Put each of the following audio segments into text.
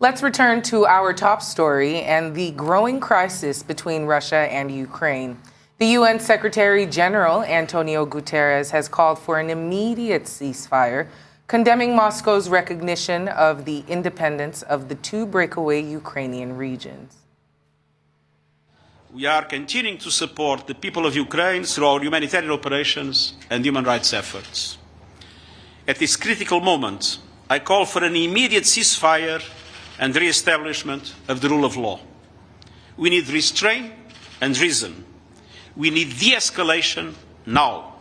Let's return to our top story and the growing crisis between Russia and Ukraine. The UN Secretary General Antonio Guterres has called for an immediate ceasefire, condemning Moscow's recognition of the independence of the two breakaway Ukrainian regions. We are continuing to support the people of Ukraine through our humanitarian operations and human rights efforts. At this critical moment, I call for an immediate ceasefire and re-establishment of the rule of law. We need restraint and reason. We need de-escalation now.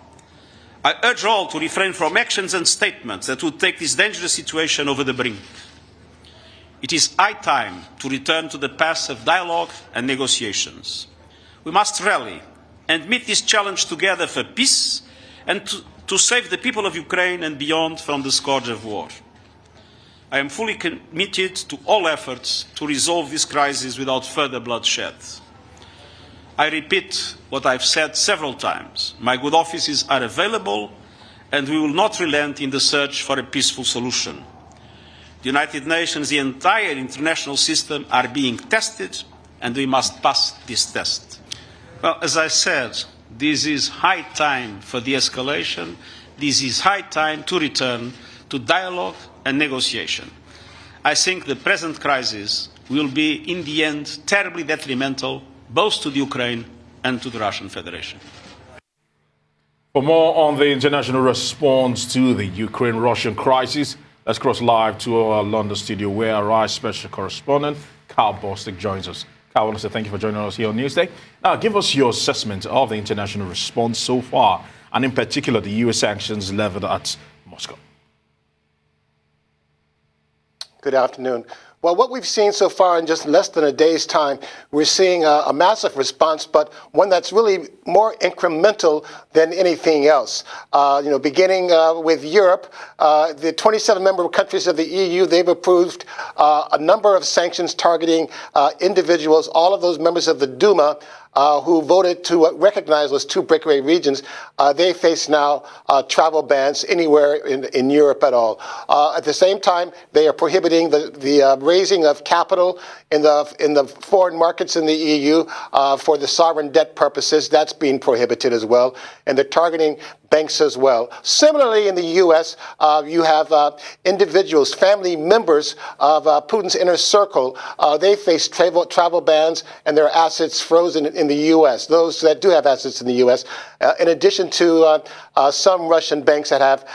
I urge all to refrain from actions and statements that would take this dangerous situation over the brink. It is high time to return to the path of dialogue and negotiations. We must rally and meet this challenge together for peace and to save the people of Ukraine and beyond from the scourge of war. I am fully committed to all efforts to resolve this crisis without further bloodshed. I repeat what I've said several times. My good offices are available and we will not relent in the search for a peaceful solution. The United Nations, the entire international system are being tested and we must pass this test. Well, as I said, this is high time for de-escalation. This is high time to return to dialogue and negotiation. I think the present crisis will be, in the end, terribly detrimental both to the Ukraine and to the Russian Federation. For more on the international response to the Ukraine-Russian crisis, let's cross live to our London studio where our Special Correspondent Karl Bostic joins us. Karl, I want to say thank you for joining us here on Newsday. Now, give us your assessment of the international response so far, and in particular the US sanctions leveled at Moscow. Good afternoon. Well, what we've seen so far in just less than a day's time, we're seeing a massive response, but one that's really more incremental than anything else. Beginning with Europe, the 27 member countries of the EU, they've approved a number of sanctions targeting individuals, all of those members of the Duma, who voted to recognize those two breakaway regions. They face now travel bans anywhere in Europe at all. At the same time, they are prohibiting the raising of capital in the foreign markets in the EU for the sovereign debt purposes. That's being prohibited as well. And they're targeting banks as well. Similarly, in the U.S., you have individuals, family members of Putin's inner circle. They face travel bans and their assets frozen in the U.S., those that do have assets in the U.S., in addition to some Russian banks that have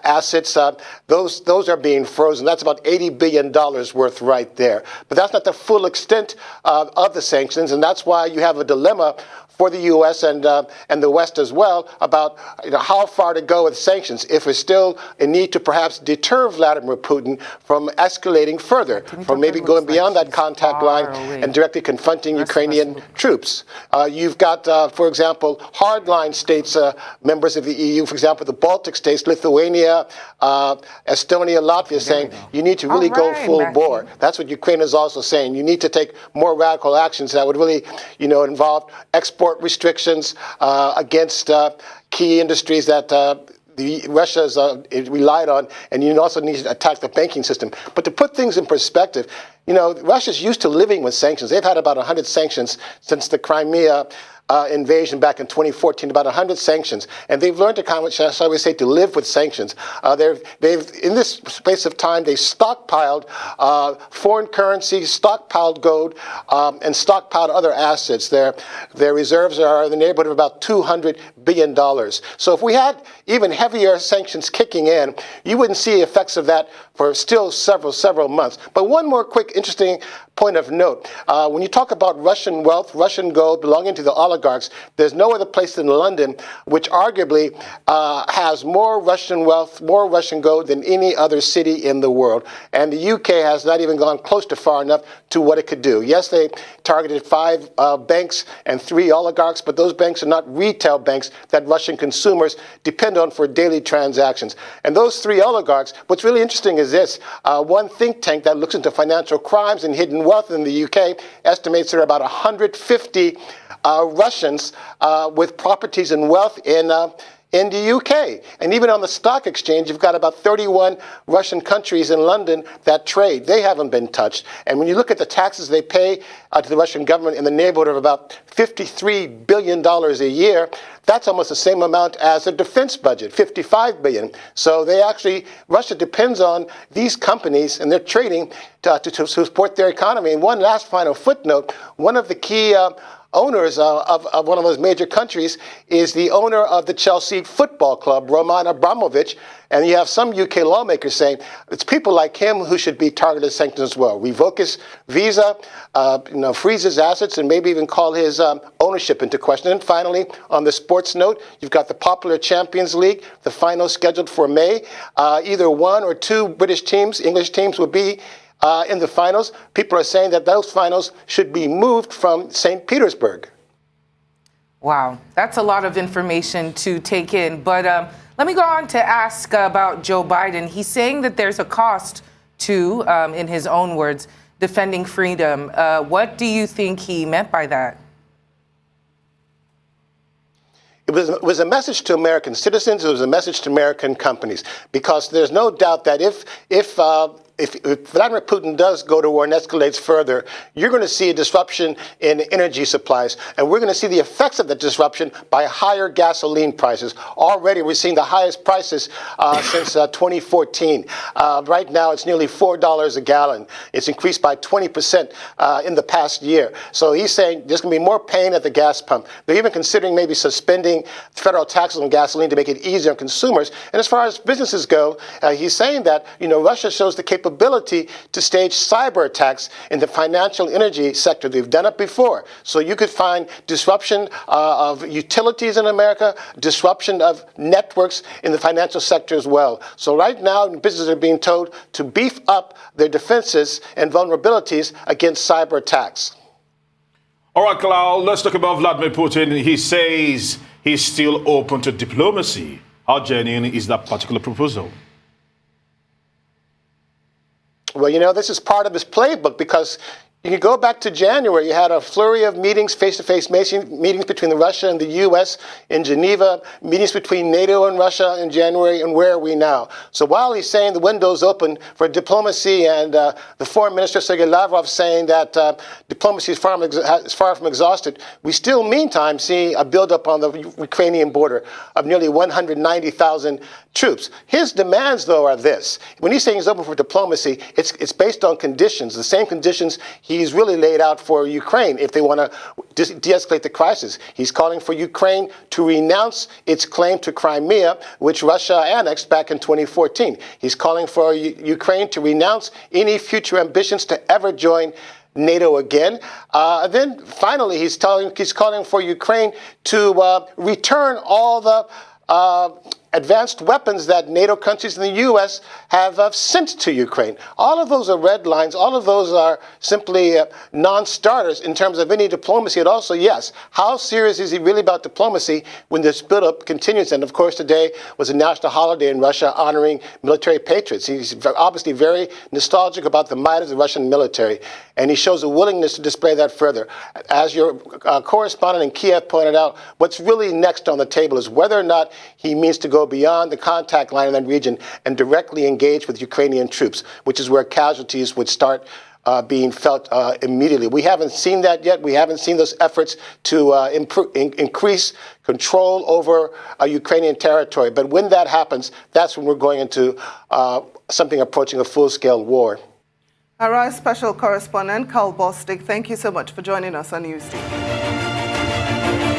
assets, those are being frozen. That's about $80 billion worth right there. But that's not the full extent of the sanctions, and that's why you have a dilemma for the U.S. and the West as well about how far to go with sanctions, if there's still a need to perhaps deter Vladimir Putin from escalating further, from maybe going beyond that contact line and directly confronting Ukrainian troops. You've got, for example, hardline states, members of the EU, for example, the Baltic states, Lithuania, Estonia, Latvia, saying you need to really go full bore. That's what Ukraine is also saying. You need to take more radical actions that would really, involve export restrictions against key industries that Russia's relied on, and you also need to attack the banking system. But to put things in perspective, Russia's used to living with sanctions. They've had about 100 sanctions since the Crimea invasion back in 2014, about 100 sanctions, and they've learned to shall we say, to live with sanctions. They've in this space of time, they stockpiled foreign currency, stockpiled gold, and stockpiled other assets. Their reserves are in the neighborhood of about $200 billion. So if we had even heavier sanctions kicking in, you wouldn't see effects of that for still several months. But one more quick, interesting point of note. When you talk about Russian wealth, Russian gold belonging to the oligarchs, there's no other place than London which arguably has more Russian wealth, more Russian gold than any other city in the world. And the UK has not even gone close to far enough to what it could do. Yes, they targeted 5 banks and 3 oligarchs, but those banks are not retail banks that Russian consumers depend on for daily transactions. And those 3 oligarchs, what's really interesting is this. One think tank that looks into financial crimes and hidden wealth in the UK estimates there are about 150 Russians with properties and wealth in the UK. And even on the stock exchange, you've got about 31 Russian countries in London that trade. They haven't been touched. And when you look at the taxes they pay to the Russian government in the neighborhood of about $53 billion a year, that's almost the same amount as their defense budget, $55 billion. So Russia depends on these companies and their trading to support their economy. And one last final footnote, one of the key owners of one of those major countries is the owner of the Chelsea Football Club, Roman Abramovich. And you have some UK lawmakers saying it's people like him who should be targeted sanctions as well. Revoke his visa, freeze his assets, and maybe even call his ownership into question. And finally, on the sports note, you've got the popular Champions League, the final scheduled for May. Either one or two British teams, English teams, will be in the finals. People are saying that those finals should be moved from St. Petersburg. Wow, that's a lot of information to take in. But let me go on to ask about Joe Biden. He's saying that there's a cost to, in his own words, defending freedom. What do you think he meant by that? It was a message to American citizens. It was a message to American companies, because there's no doubt that if Vladimir Putin does go to war and escalates further, you're going to see a disruption in energy supplies. And we're going to see the effects of that disruption by higher gasoline prices. Already, we're seeing the highest prices since 2014. Right now, it's nearly $4 a gallon. It's increased by 20% in the past year. So he's saying there's going to be more pain at the gas pump. They're even considering maybe suspending federal taxes on gasoline to make it easier on consumers. And as far as businesses go, he's saying that, Russia shows the capability to stage cyber attacks in the financial energy sector. They've done it before. So you could find disruption of utilities in America, disruption of networks in the financial sector as well. So right now, businesses are being told to beef up their defenses and vulnerabilities against cyber attacks. All right, Karl, let's talk about Vladimir Putin. He says he's still open to diplomacy. How genuine is that particular proposal? Well, this is part of his playbook, because you can go back to January. You had a flurry of meetings, face-to-face meetings between Russia and the U.S. in Geneva, meetings between NATO and Russia in January, and where are we now? So while he's saying the window's open for diplomacy, and the foreign minister, Sergei Lavrov, saying that diplomacy is far from exhausted, we still, meantime, see a buildup on the Ukrainian border of nearly 190,000 troops. His demands, though, are this. When he's saying he's open for diplomacy, it's based on conditions, the same conditions he's really laid out for Ukraine if they want to de-escalate the crisis. He's calling for Ukraine to renounce its claim to Crimea, which Russia annexed back in 2014. He's calling for Ukraine to renounce any future ambitions to ever join NATO again. Then finally, he's calling for Ukraine to return all the advanced weapons that NATO countries in the U.S. have sent to Ukraine. All of those are red lines. All of those are simply non-starters in terms of any diplomacy at all. So yes, how serious is he really about diplomacy when this buildup continues? And of course, today was a national holiday in Russia honoring military patriots. He's obviously very nostalgic about the might of the Russian military, and he shows a willingness to display that further. As your correspondent in Kiev pointed out, what's really next on the table is whether or not he means to go beyond the contact line in that region and directly engage with Ukrainian troops, which is where casualties would start being felt immediately. We haven't seen that yet. We haven't seen those efforts to increase control over Ukrainian territory. But when that happens, that's when we're going into something approaching a full-scale war. All right, Special Correspondent Karl Bostic, thank you so much for joining us on News TV.